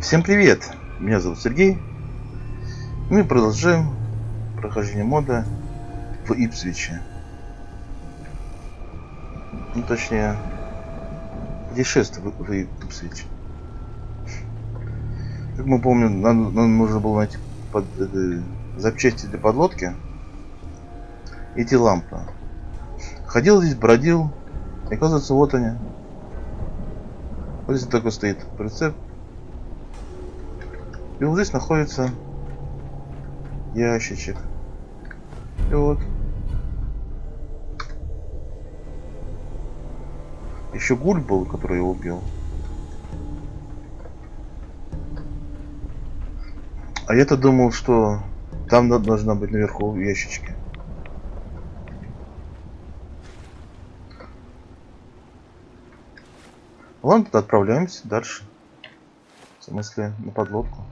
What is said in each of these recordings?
Всем привет! Меня зовут Сергей. Мы продолжаем прохождение мода в Ипсвиче. Ну, точнее, путешествие в Ипсвич. Как мы помним, нам нужно было найти запчасти для подлодки и эти лампы. Ходил здесь, бродил, и оказывается, вот они. Вот здесь такой стоит прицеп. И вот здесь находится ящичек. И вот. Еще гуль был, который я убил. А я-то думал, что там должна быть наверху ящички. Ладно, тогда отправляемся дальше. В смысле, на подлодку.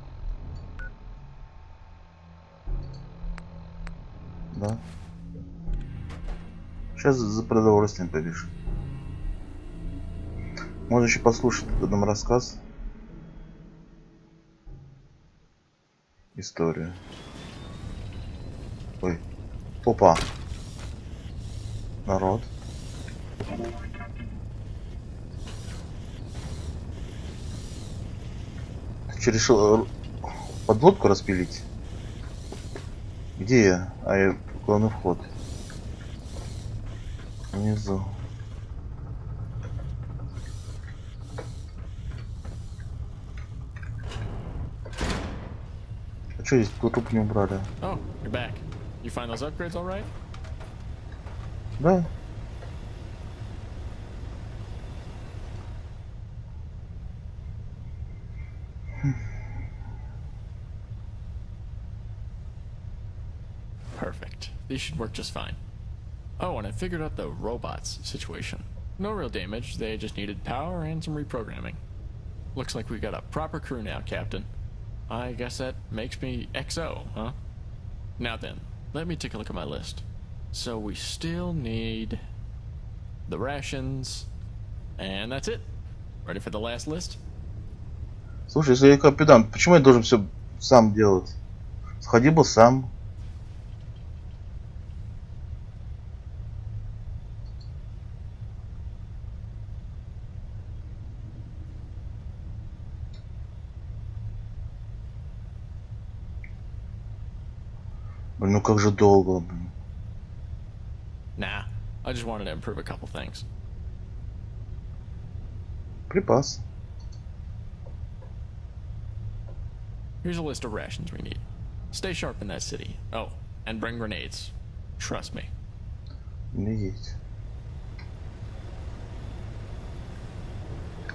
Да. Сейчас за продовольствием побежим. Можно еще послушать нам рассказ. Историю. Ой. Опа. Народ. Ты что, решил подлодку распилить? Где я? А я главный вход. Внизу. А что здесь труп не убрали? Oh, you're back. You find those upgrades all right? Да. Perfect. These should work just fine. Oh, and I figured out the robots situation. No real damage, they just needed power and some reprogramming. Looks like we got a proper crew now, Captain. I guess that makes me XO, huh? Now then, let me take a look at my list. So we still need the rations, and that's it. Ready for the last list? Слушай, если я капитан, почему я должен все сам делать? Сходи бы сам. Блин, ну как же долго, блин. Nah, I just wanted to improve a couple things. Припас. Here's a list of rations we need. Stay sharp in that city. Oh, and bring grenades. Trust me. Не есть.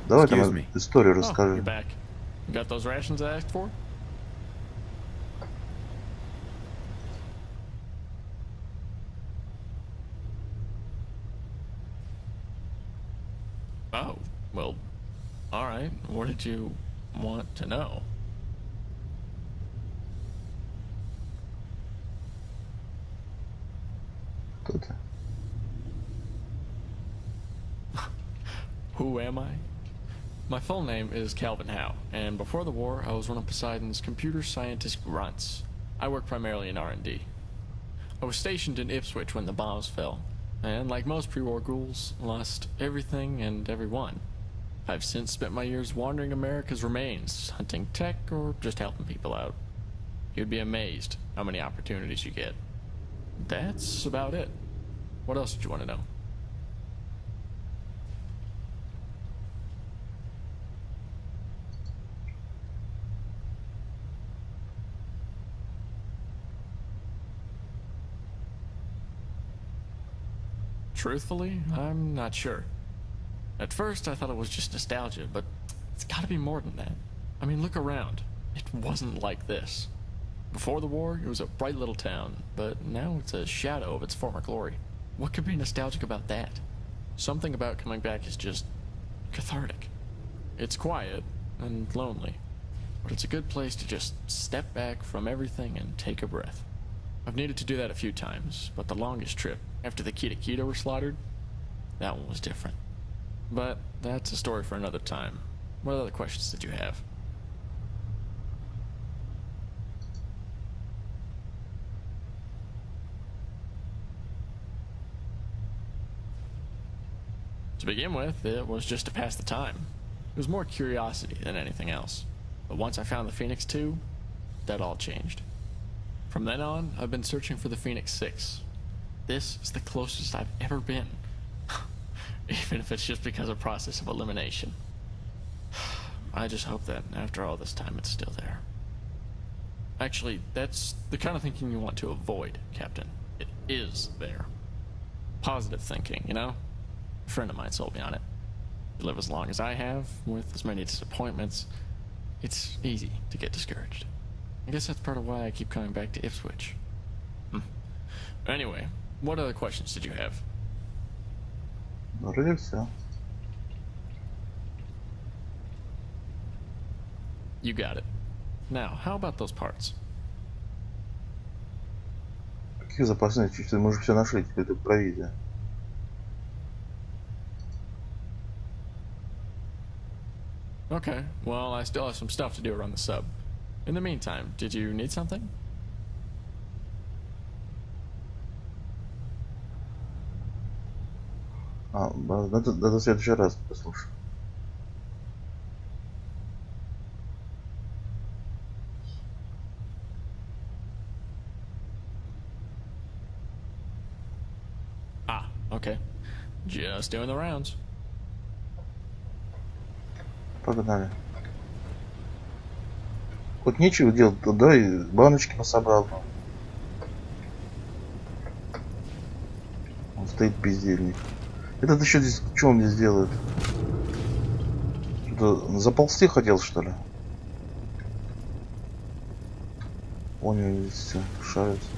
Давай Excuse там me. историю Oh, расскажи. you're back. You got those rations I asked for? Oh, well, alright. What did you want to know? Кто ты? Who am I? My full name is Calvin Howe, and before the war, I was one of Poseidon's computer scientist grunts. I work primarily in R&D. I was stationed in Ipswich when the bombs fell, and like most pre-war ghouls, lost everything and everyone. I've since spent my years wandering America's remains, hunting tech or just helping people out. You'd be amazed how many opportunities you get. That's about it. What else did you want to know? Truthfully, I'm not sure. At first, I thought it was just nostalgia, but it's gotta be more than that. I mean, look around. It wasn't like this. Before the war, it was a bright little town, but now it's a shadow of its former glory. What could be nostalgic about that? Something about coming back is just cathartic. It's quiet and lonely, but it's a good place to just step back from everything and take a breath. I've needed to do that a few times, but the longest trip, after the Kita were slaughtered, that one was different. But that's a story for another time. What other questions did you have? To begin with, it was just to pass the time. It was more curiosity than anything else. But once I found the Phoenix 2, that all changed. From then on, I've been searching for the Phoenix 6. This is the closest I've ever been. Even if it's just because of process of elimination. I just hope that after all this time it's still there. Actually, that's the kind of thinking you want to avoid, Captain. It is there. Positive thinking, you know? A friend of mine sold me on it. You live as long as I have, with as many disappointments, it's easy to get discouraged. I guess that's part of why I keep coming back to Ipswich. Anyway, what other questions did you have? Вроде все. You got it. Now, how about those parts? Какие запасные чуть-чуть? Мы уже все нашли, теперь это провизия. Okay, well, I still have some stuff to do around the sub. In the meantime, did you need something? Надо в следующий раз послушать. Ah, okay. Just doing the rounds. Погнали. Вот нечего делать, туда и баночки насобрал. Он стоит бездельник. Этот еще здесь, что он здесь делает? Что-то заползти хотел, что ли? Он здесь все шарится.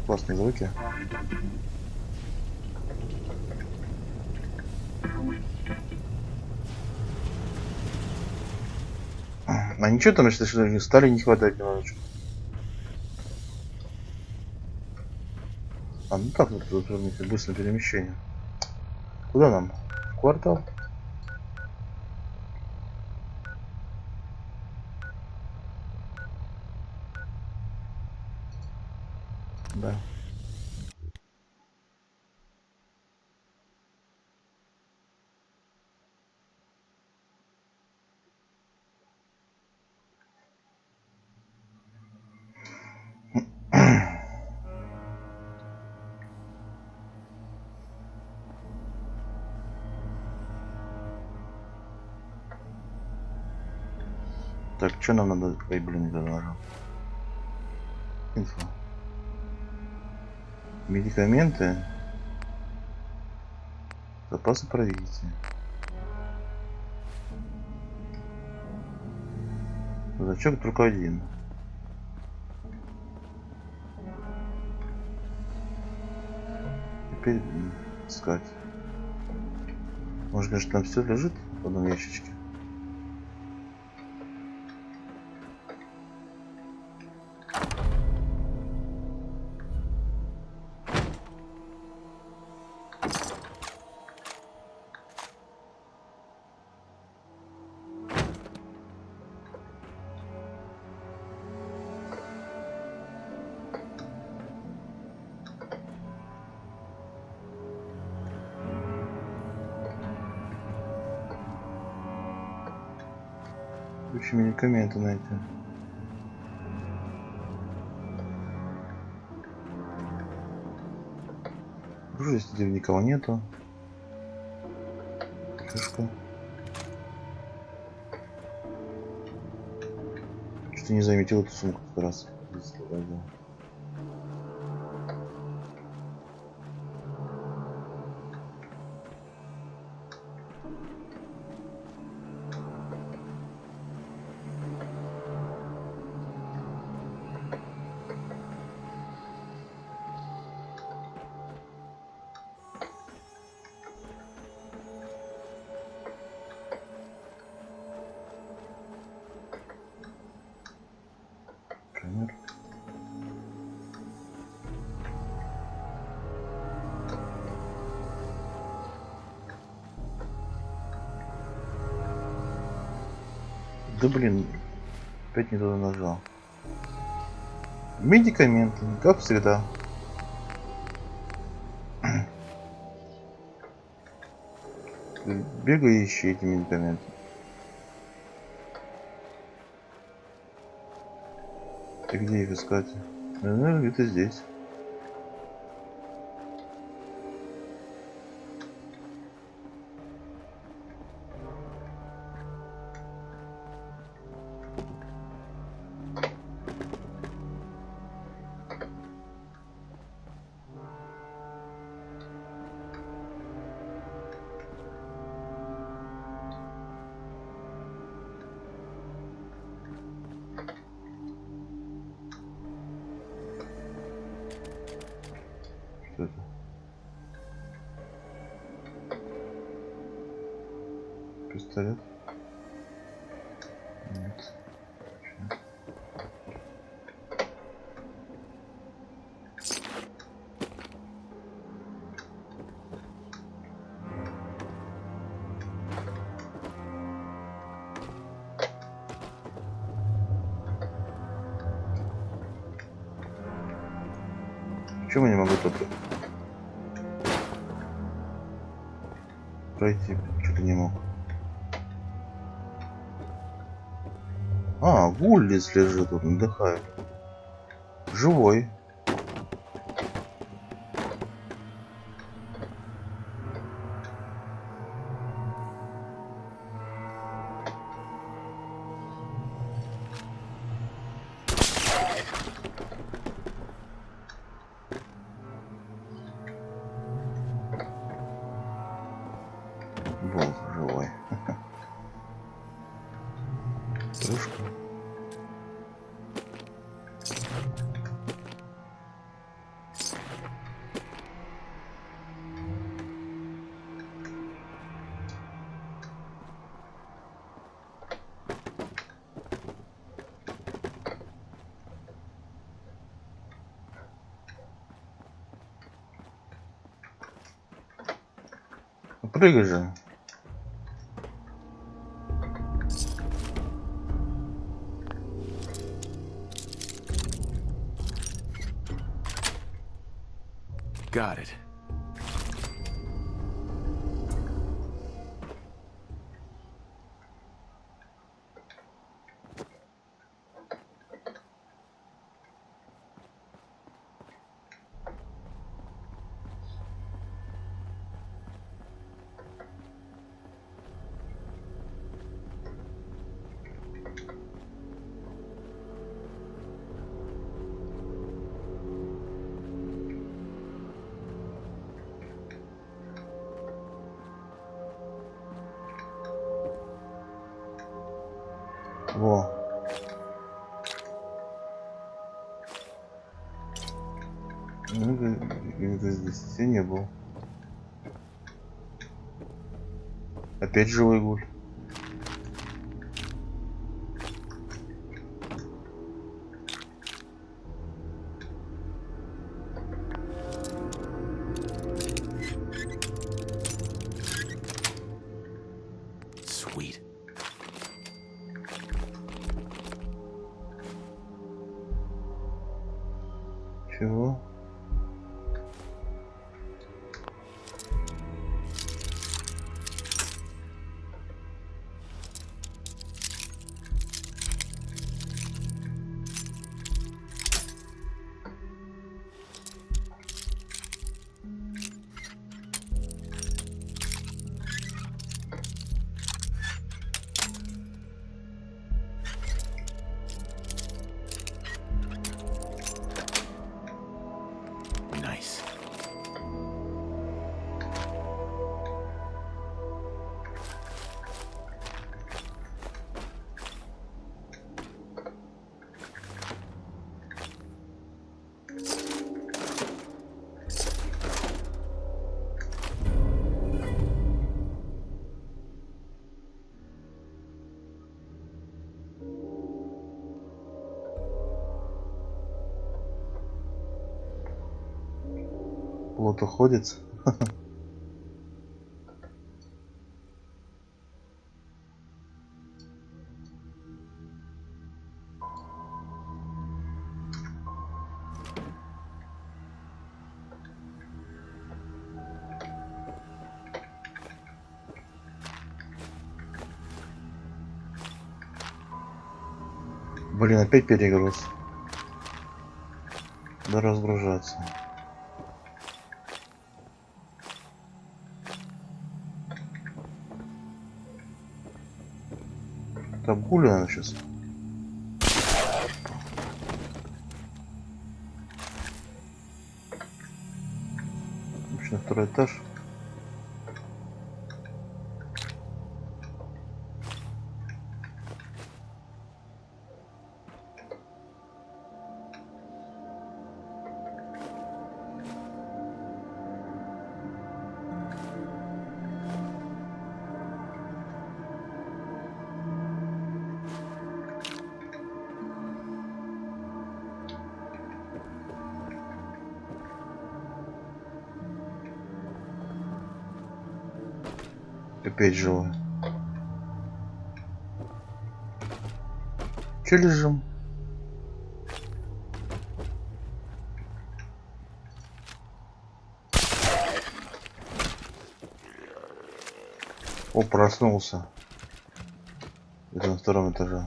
Классные звуки. А ничего там, если стали не хватает немножечко. А, ну так вот, быстрое перемещение. Куда нам? В квартал? Да. Так, что нам надо? Ой, блин, не нажал. Инфо. Медикаменты. Запасы провизии. Значок только один. Теперь искать. Может, конечно, там все лежит в одном ящичке. Еще медикаменты найти. Уже здесь никого нету. Крышка. Что-то не заметил эту сумку в тот раз. Да блин, опять не туда нажал. Медикаменты, как всегда. Бегай и ищи эти медикаменты. И где их искать? Наверное, где-то здесь. Что это? Пистолет? Нет. Почему я не могу только пройти? Что-то не мог. А, Вуллис лежит тут, отдыхает. Живой. Волк живой. Крышка. Ну, прыгай же. Got it. Во. Ну, где-то здесь я не был. Опять живой гуль. Sweet. Чего? Nice. Плот уходит. Блин, опять перегруз. Да разгружаться. Там пуля она сейчас. На второй этаж. Опять живой. Че лежим? О, проснулся. Это на втором этаже.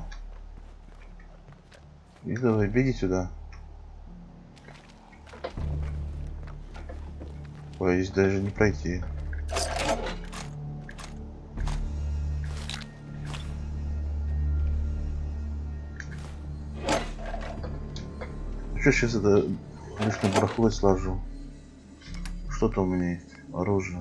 И давай, беги сюда. Ой, здесь даже не пройти. Что сейчас это лишний барахло сложу? Что-то у меня есть. Оружие.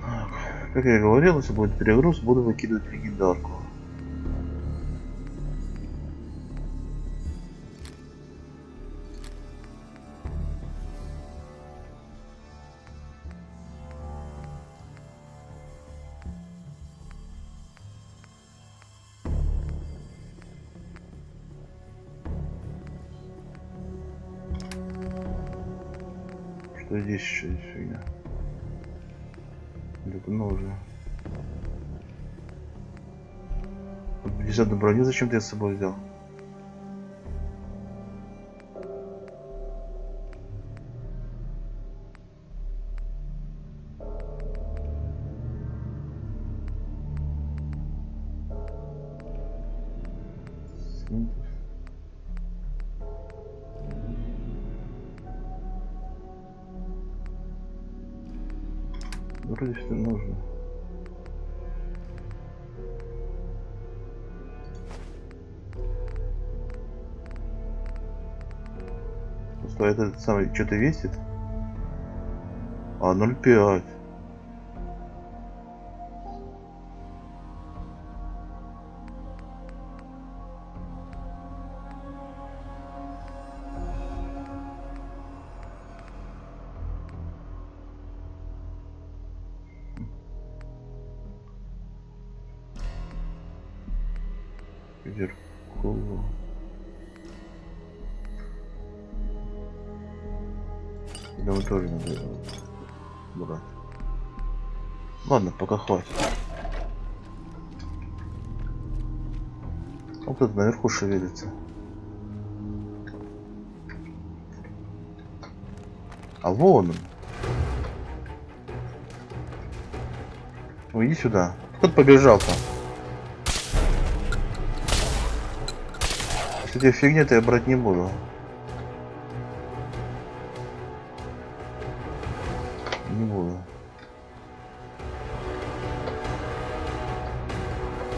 Так, как я говорил, если будет перегруз, буду выкидывать легендарку. Что здесь еще есть фигня? Это нужно. Десятую броню зачем ты с собой взял? Вроде все нужно. Просто этот самый что-то весит? А, 0,5. Зеркало. Думаю, тоже надо брать. Ладно, пока хватит. Вот тут наверху шевелится. А вон он. Ну, иди сюда. Кто побежал-то? Если тебе фигня-то я брать не буду. Не буду.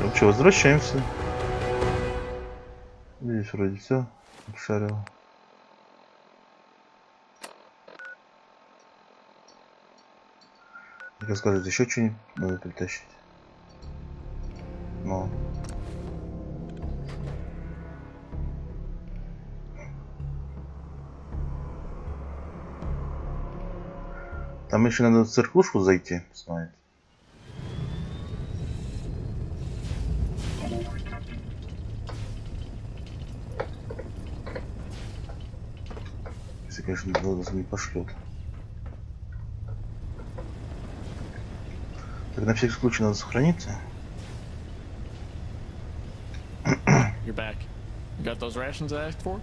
Ну что, возвращаемся. Здесь вроде все обшарил. Как скажет, еще что-нибудь надо притащить. Но. Там еще надо в церквушку зайти, посмотреть. Если, конечно, не пошлет. Так, на всякий случай надо сохраниться. You're back. You got those rations I asked for?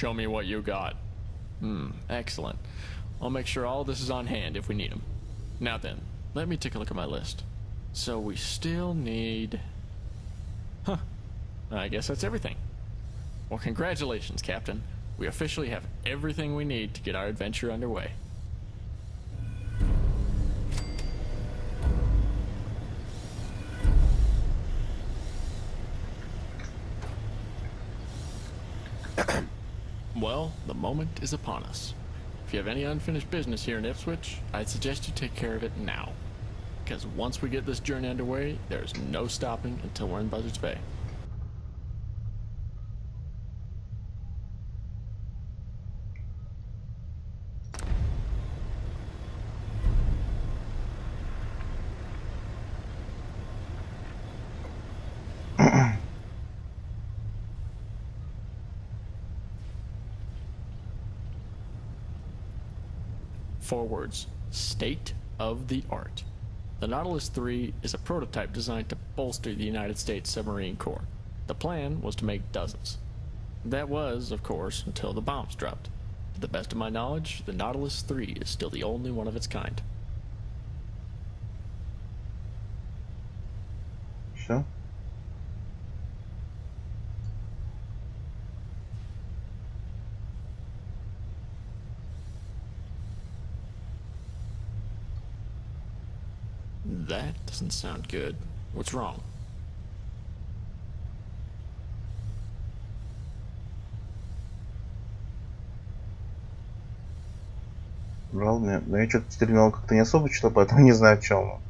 Show me what you got. Excellent. I'll make sure all this is on hand if we need them. Now then, let me take a look at my list. So we still need... Huh. I guess that's everything. Well, congratulations, Captain. We officially have everything we need to get our adventure underway. Well, the moment is upon us. If you have any unfinished business here in Ipswich, I'd suggest you take care of it now. Because once we get this journey underway, there's no stopping until we're in Buzzards Bay. Four words: state of the art. The Nautilus III is a prototype designed to bolster the United States submarine corps. The plan was to make dozens. That was, of course, until the bombs dropped. To the best of my knowledge, the Nautilus III is still the only one of its kind. Все. That doesn't sound good. What's wrong? Брал мне. Но я что-то терминал как-то не особо читал, поэтому не знаю, в чем он.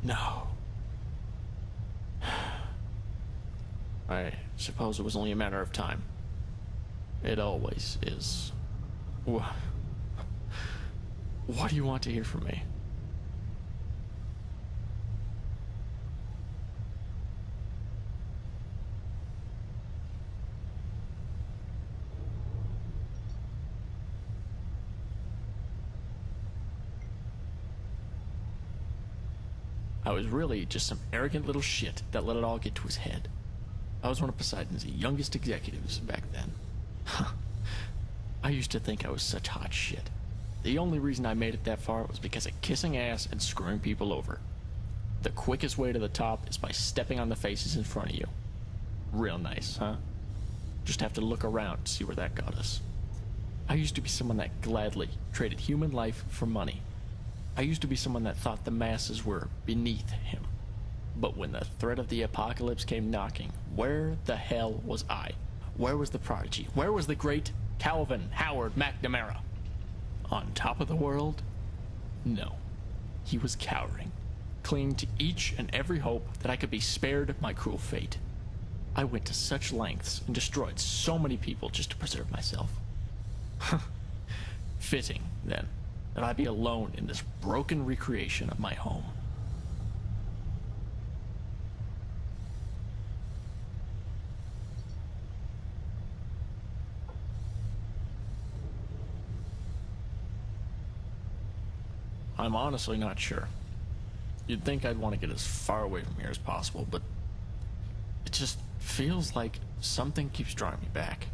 No. I suppose it was only a matter of time. It always is. What do you want to hear from me? I was really just some arrogant little shit that let it all get to his head. I was one of Poseidon's youngest executives back then. I used to think I was such hot shit. The only reason I made it that far was because of kissing ass and screwing people over. The quickest way to the top is by stepping on the faces in front of you. Real nice, huh? Just have to look around to see where that got us. I used to be someone that gladly traded human life for money. I used to be someone that thought the masses were beneath him. But when the threat of the apocalypse came knocking, where the hell was I? Where was the prodigy? Where was the great Calvin Howard McNamara? On top of the world? No. He was cowering, clinging to each and every hope that I could be spared my cruel fate. I went to such lengths and destroyed so many people just to preserve myself. Fitting, then, that I be alone in this broken recreation of my home. I'm honestly not sure. You'd think I'd want to get as far away from here as possible, but it just feels like something keeps drawing me back.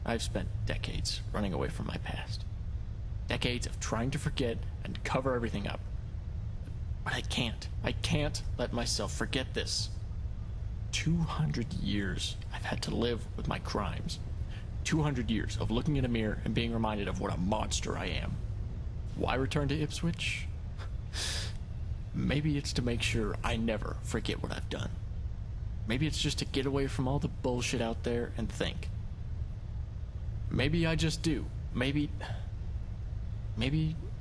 I've spent decades running away from my past. Decades of trying to forget and cover everything up. But I can't. I can't let myself forget this. 200 years I've had to live with my crimes. 200 years of looking in a mirror and being reminded of what a monster I am. Why return to Ipswich? Maybe it's to make sure I never forget what I've done. Maybe it's just to get away from all the bullshit out there and think. Maybe I just do. Maybe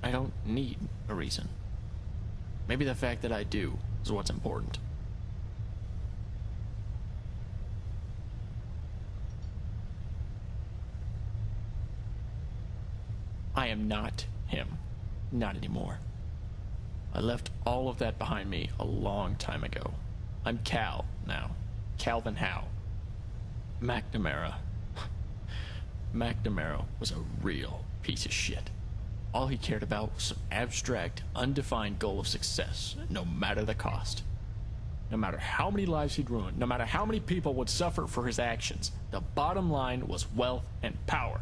I don't need a reason. Maybe the fact that I do is what's important. I am not him. Not anymore. I left all of that behind me a long time ago. I'm Cal now. Calvin Howe. McNamara. McNamara was a real piece of shit. All he cared about was some abstract, undefined goal of success, no matter the cost. No matter how many lives he'd ruin, no matter how many people would suffer for his actions, the bottom line was wealth and power.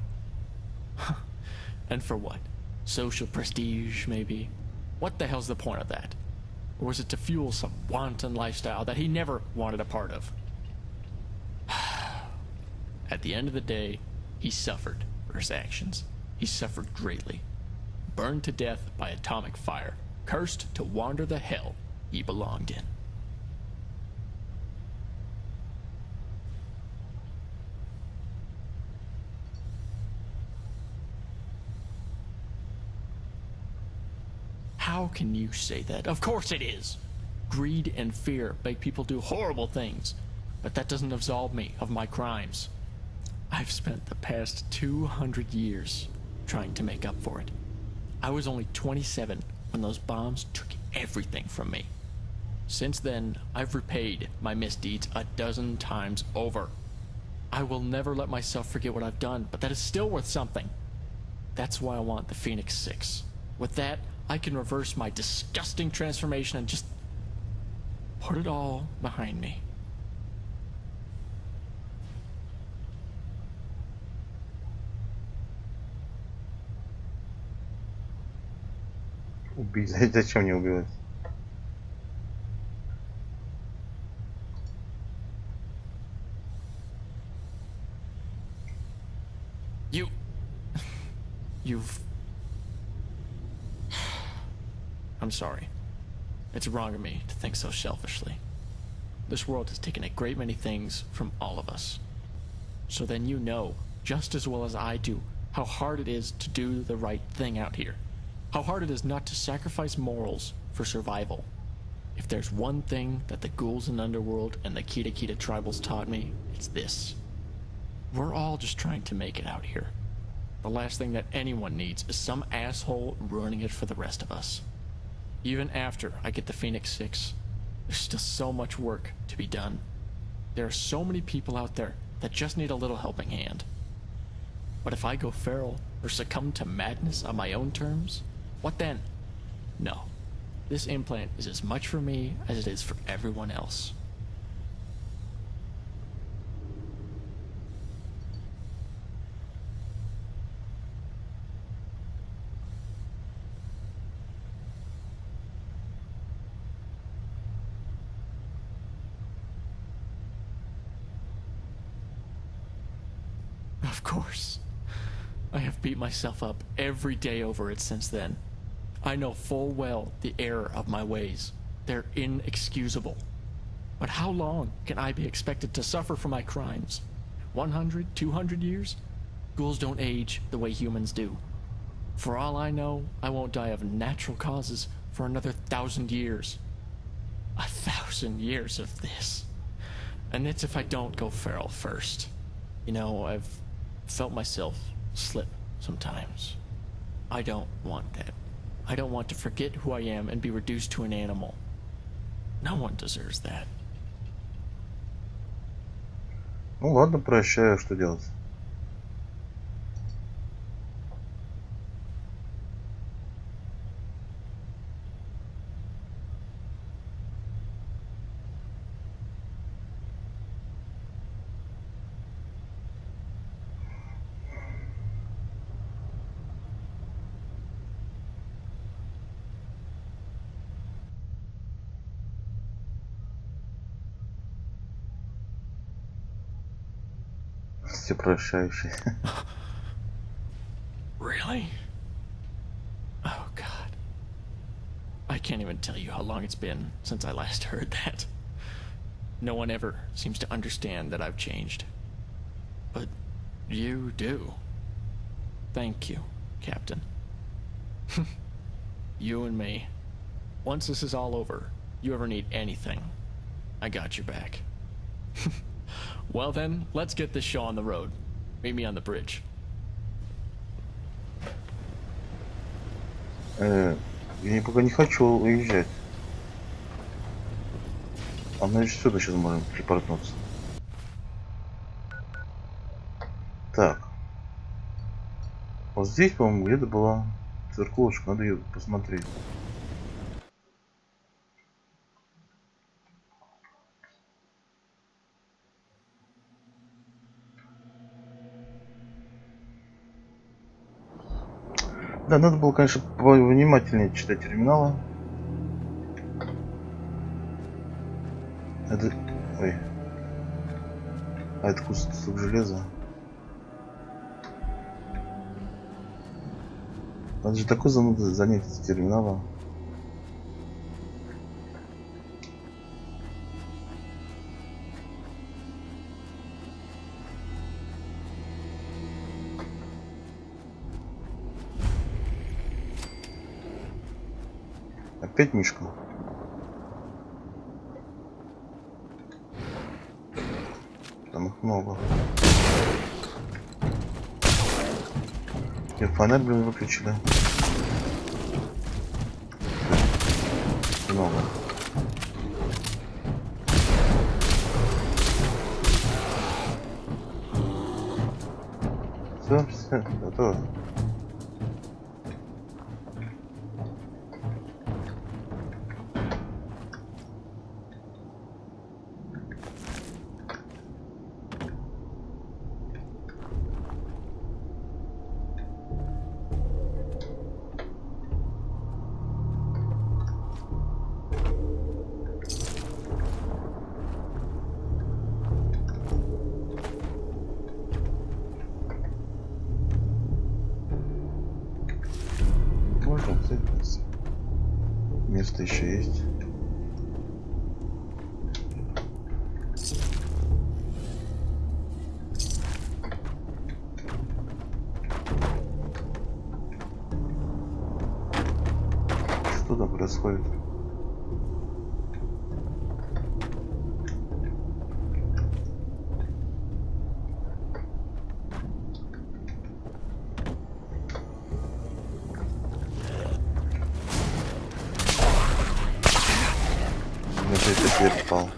And for what? Social prestige, maybe? What the hell's the point of that? Or was it to fuel some wanton lifestyle that he never wanted a part of? At the end of the day, he suffered for his actions. He suffered greatly. Burned to death by atomic fire. Cursed to wander the hell he belonged in. How can you say that? Of course it is! Greed and fear make people do horrible things, but that doesn't absolve me of my crimes. I've spent the past 200 years trying to make up for it. I was only 27 when those bombs took everything from me. Since then, I've repaid my misdeeds a dozen times over. I will never let myself forget what I've done, but that is still worth something. That's why I want the Phoenix 6. With that, I can reverse my disgusting transformation and just put it all behind me. Убить. Зачем мне убивать? You've... I'm sorry. It's wrong of me to think so selfishly. This world has taken a great many things from all of us. So then you know, just as well as I do, how hard it is to do the right thing out here. How hard it is not to sacrifice morals for survival. If there's one thing that the ghouls in Underworld and the Kita Kita tribals taught me, it's this. We're all just trying to make it out here. The last thing that anyone needs is some asshole ruining it for the rest of us. Even after I get the Phoenix 6, there's still so much work to be done. There are so many people out there that just need a little helping hand. But if I go feral or succumb to madness on my own terms, what then? No. This implant is as much for me as it is for everyone else. Of course. I have beat myself up every day over it since then. I know full well the error of my ways. They're inexcusable. But how long can I be expected to suffer for my crimes? 100, 200 years? Ghouls don't age the way humans do. For all I know, I won't die of natural causes for another 1,000 years. 1,000 years of this. And it's if I don't go feral first. You know, I've felt myself slip sometimes. I don't want that. I don't want to forget who I am and be reduced to an animal. No one deserves that. Ну ладно, прощаю, что делать. Всепрощающий. Really? Oh God. I can't even tell you how long it's been since I last heard that. No one ever seems to understand that I've changed. But you do. Thank you, Captain. You and me. Once this is all over, you ever need anything, I got your back. Well then, let's get this show on the road. Meet me on the bridge. Я пока не хочу уезжать. А мы же сюда сейчас можем припортнуться. Так. Вот здесь, по-моему, где-то была Циркулочку, надо ее посмотреть. Да, надо было, конечно, повнимательнее читать терминалы. Это... Ой. А это кусок железа. Надо же такой занятие терминала. Опять мишка. Там их много. Я фонарь, блин, выключили. Много. Все, готово. Можно, кстати, место еще есть. Что там происходит? Я попал.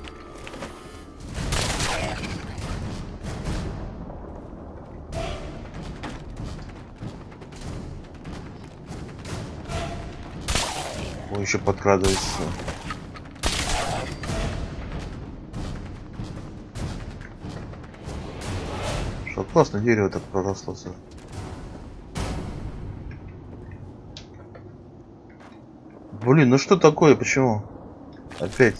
Ой, еще подкрадывается. Что классно, дерево так проросло. Блин, ну что такое? Почему? Опять.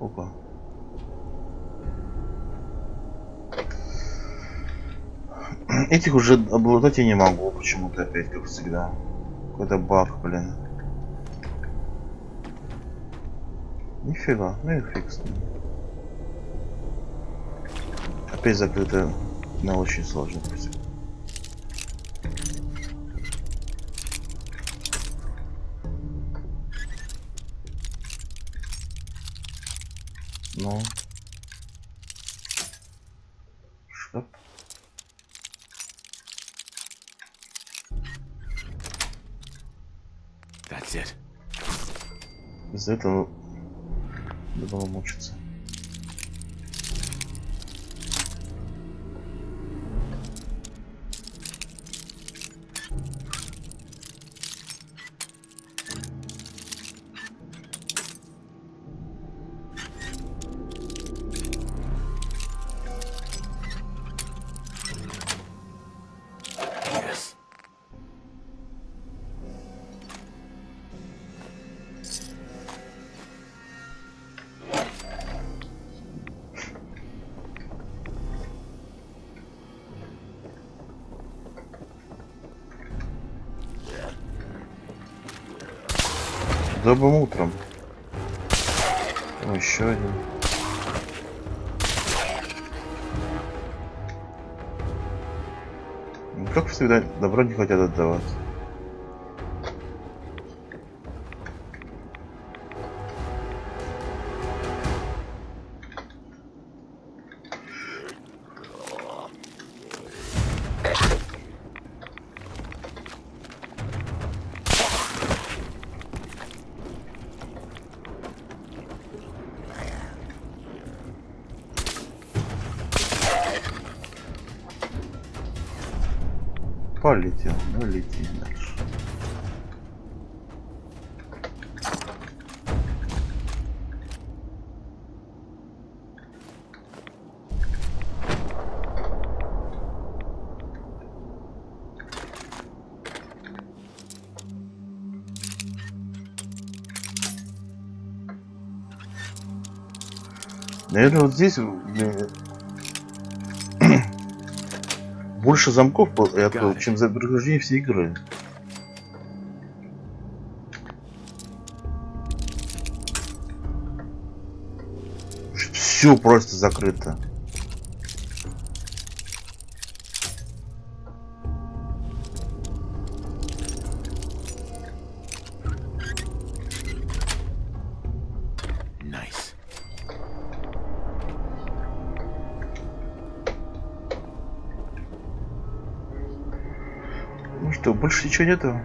Опа. Этих уже обладать я не могу почему-то опять, как всегда. Какой-то баг, блин. Нифига, ну и фиг с ним. Опять закрыто на очень сложно. Ну. Что? That's it. Из-за этого надо было мучиться. Добрым утром. О, еще один. Ну, как всегда, добро не хотят отдавать. Полетел. Ну, лети дальше. Наверное, вот здесь больше замков, чем за прохождение всей игры. Все просто закрыто. Ну что, больше ничего нету?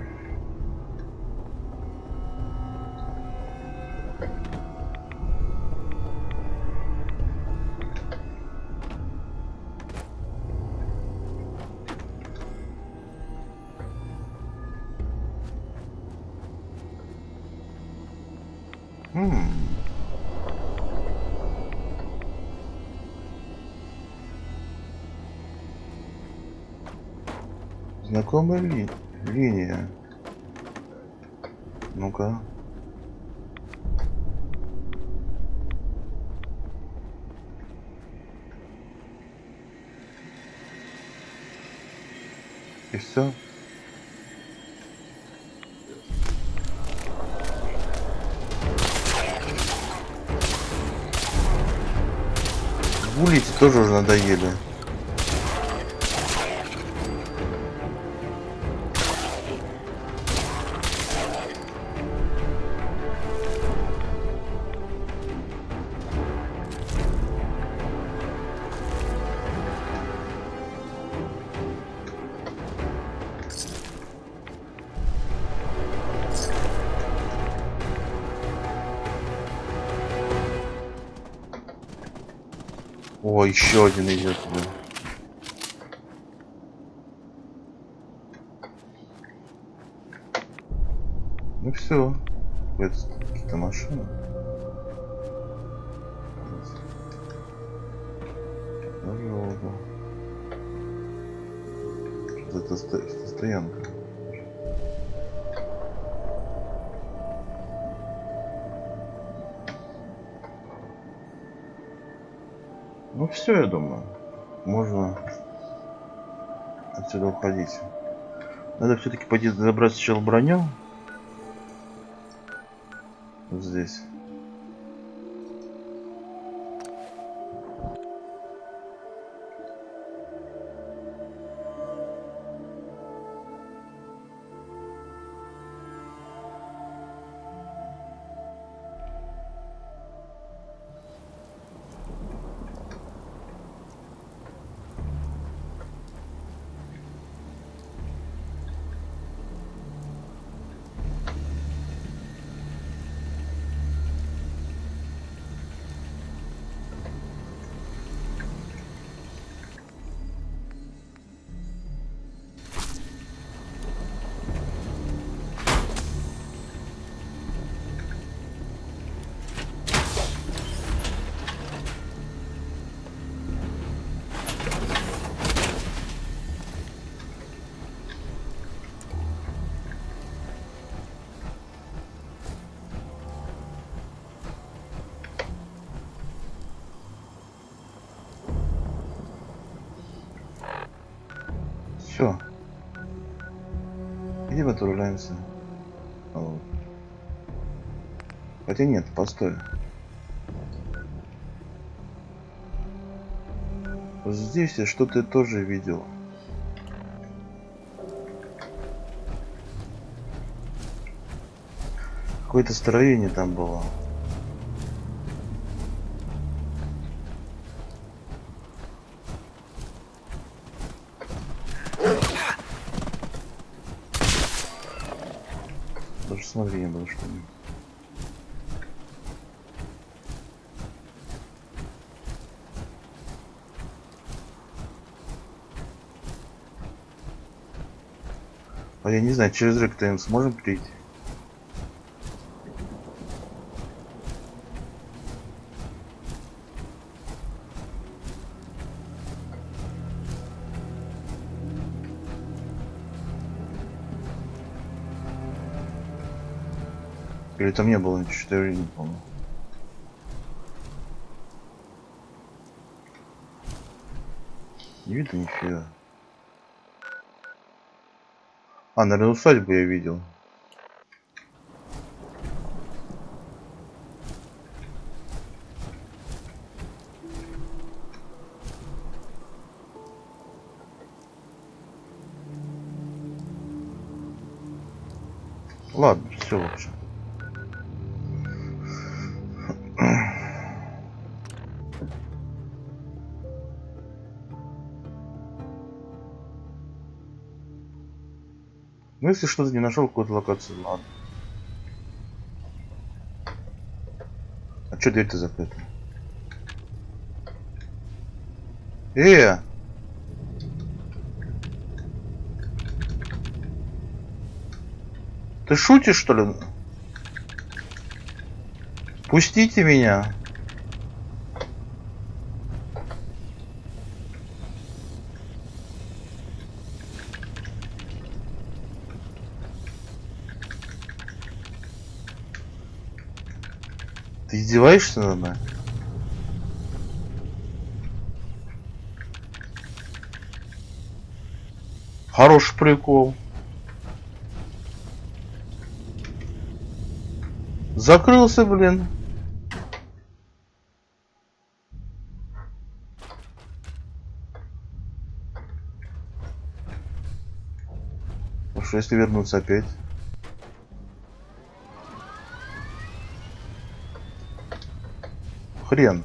Знакомая линия. Ну-ка. И все. Булите тоже уже надоели. О, еще один идет. Да. Ну все. Это какие-то машины. Дорога. Это стоянка. Ну все, я думаю, можно отсюда уходить. Надо все-таки пойти забрать сначала броню. Вот здесь. Все. Где мы отправляемся? Вот. Хотя нет, постой. Вот здесь я что-то тоже видел. Какое-то строение там было. Даже смотри, не было что-нибудь. А я не знаю, через рек-то сможем прийти? Или там не было ничего, что я не помню. Не видно нифига. А, наверное, усадьбу я видел. Ладно, все, в общем. Ну, если что-то не нашел какую-то локацию, ладно. А что дверь-то закрыта? Ты шутишь, что ли? Пустите меня. Ты издеваешься надо мной? Хороший прикол. Закрылся, блин. Ну что, если вернуться опять? Хрен.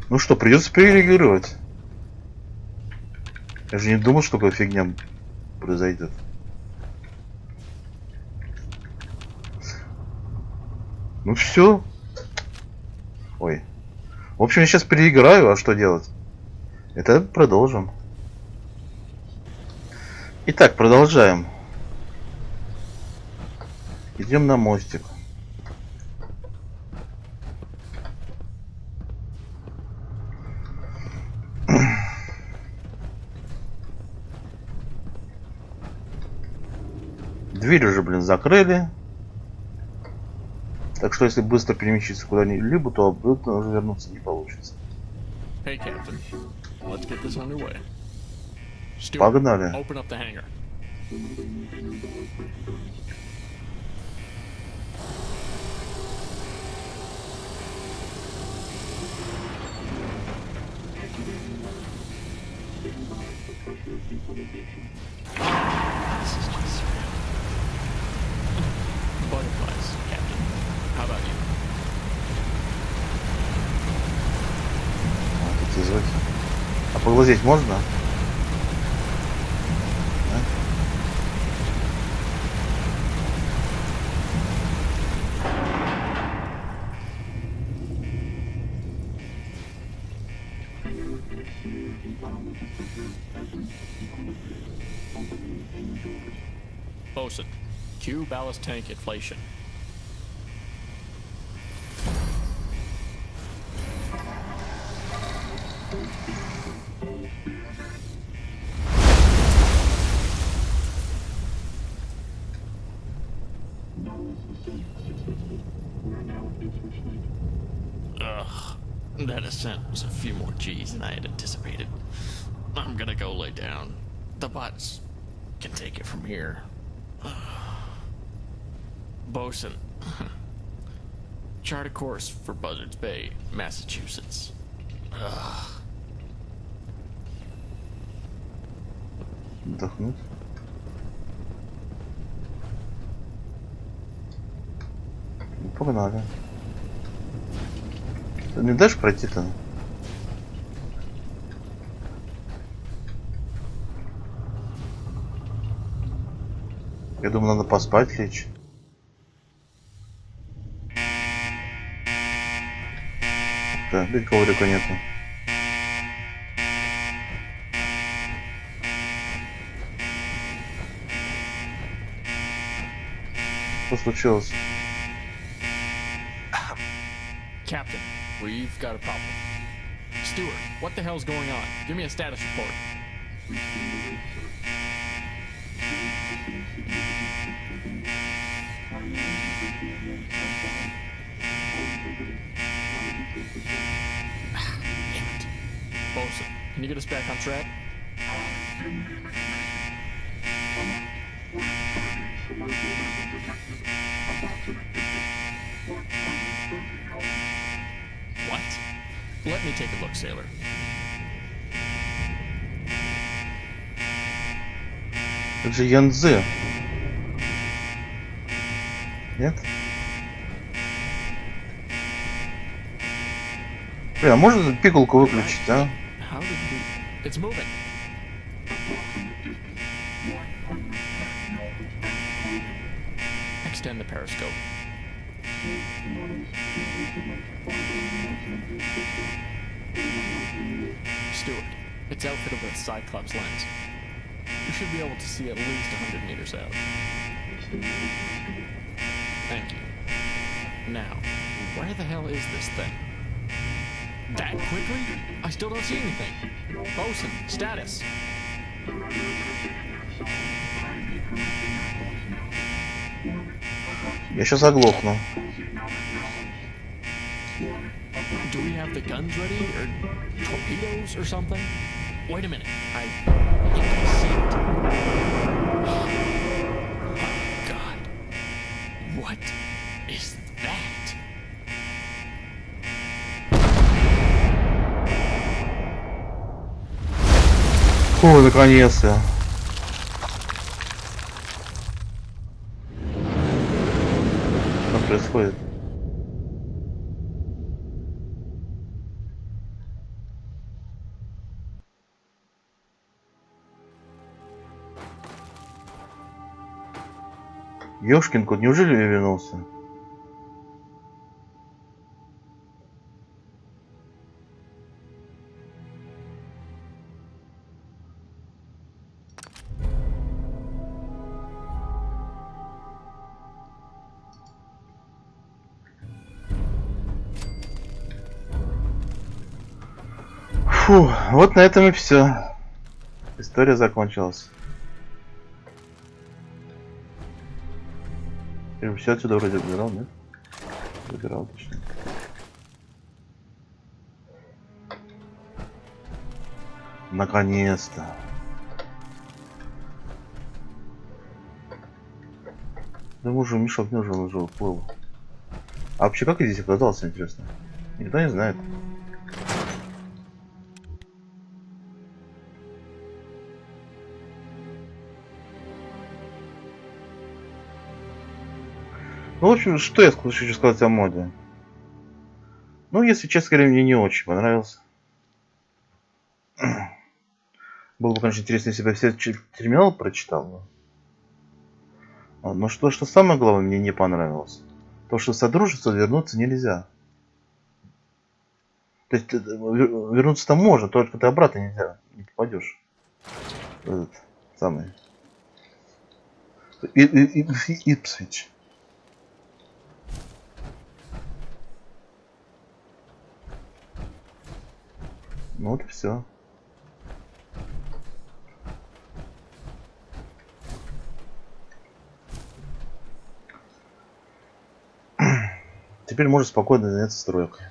Ну что, придется переигрывать. Я же не думал, что такая фигня произойдет. Ну все. Ой. В общем, я сейчас переиграю, а что делать? Это продолжим. Итак, продолжаем. Идем на мостик. Дверь уже, блин, закрыли. Так что, если быстро перемещиться куда-нибудь, то обратно уже вернуться не получится. Hey, Captain. Let's get this underway. Stewart, Погнали. open up the hangar. This is just surreal. Butterflies, Captain. How about you? Хотите звать? А поглазеть можно? А? Bosun, cue ballast tank inflation. Ugh, that ascent was a few more G's than I had anticipated. I'm gonna go lay down. The bots can take it from here. Bosun, chart a course for Buzzards Bay, Massachusets. Ugh. Отдохнуть. Ну, погнали. Ты не дашь пройти-то? Я думаю, надо поспать лечь. коврика-то? Ведь коврика нету. Что случилось? Captain, we've got a problem. Steward, what the hell's going on? Give me a status report. Damn it. Bosun, can you get us back on track? What? Let me take a look, sailor. Это же Янцзы. Нет? Блин, а можно пикалку выключить, а? How did we... It's moving. Extend the periscope. Steward, it's outfitted with a Cyclops lens. You should be able to see at least 100 meters out. Thank you. Now, where the hell is this thing? That quickly? I still don't see anything. Bosun, status. Я сейчас оглохну. Do we have the guns ready, or torpedoes, or something? Wait a minute, I think I see it. Oh, God. What is that? Фу, наконец-то. Что происходит? Ёшкин кот, неужели я вернулся? Фу, вот на этом и все. История закончилась. Все отсюда вроде забирал, нет? Забирал точно. Наконец-то. Да уже мешок не нужен, уже уплыл. А вообще как я здесь оказался, интересно? Никто не знает. Ну, в общем, что я хочу сказать о моде? Ну, если честно говоря, мне не очень понравился. Было бы, конечно, интересно, если бы я все терминал прочитал. Но что самое главное, мне не понравилось. То, что в содружество вернуться нельзя. То есть, вернуться-то можно, только ты обратно нельзя. Не попадешь. Этот самый. Ипсвич. Ну вот и все. Теперь можно спокойно заняться стройкой.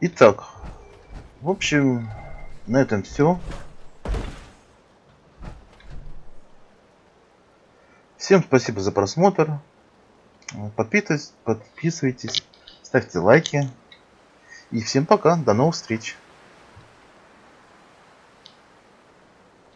Итак, в общем, на этом все. Всем спасибо за просмотр. Подписывайтесь, ставьте лайки. И всем пока, до новых встреч.